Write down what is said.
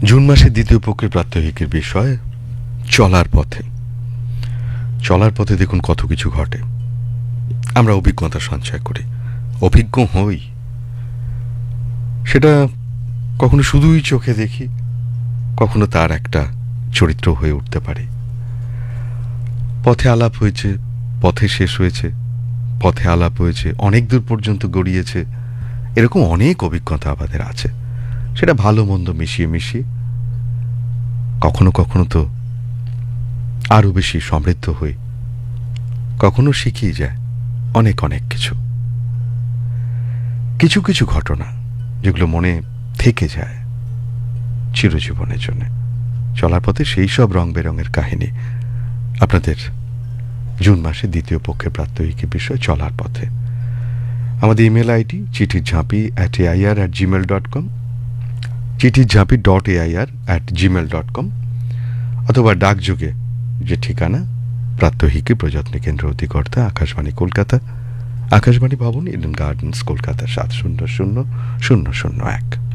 June মাসের দ্বিতীয় পক্ষের প্রাত্যহিকের বিষয় চলার পথে। চলার পথে দেখুন কত কিছু ঘটে। আমরা অভিজ্ঞতা সঞ্চয় করি, অভিজ্ঞ হই। সেটা কখনো শুধুই চোখে দেখি, কখনো তার একটা চরিত্র হয়ে উঠতে পারে। পথে আলাপ হয়েছে, পথে শেষ হয়েছে, পথে আলাপ হয়েছে, অনেক দূর পর্যন্ত গড়িয়েছে। এরকম অনেক অভিজ্ঞতা আমাদের আছে, সেটা ভালো মন্দ মিশিয়ে মিশিয়ে কখনো কখনো তো আরও বেশি সমৃদ্ধ হই, কখনো শিখিয়ে যায় অনেক অনেক কিছু। কিছু কিছু ঘটনা যেগুলো মনে থেকে যায় চিরজীবনের জন্য। চলার পথে সেই সব রং বেরঙের কাহিনী আপনাদের জুন মাসে দ্বিতীয় পক্ষের প্রাত্যহিকের বিষয় চলার পথে। আমাদের ইমেল আইডি চিঠিরঝাঁপি@air@gmail.com, চিঠিরঝাঁপি.air@gmail.com, অথবা ডাকযোগে যে ঠিকানা প্রাত্যহিকী প্রযত্ন কেন্দ্র অধিকর্তা, আকাশবাণী কলকাতা, আকাশবাণী ভবন, ইডেন গার্ডেন্স, কলকাতা ৭০০০০০১।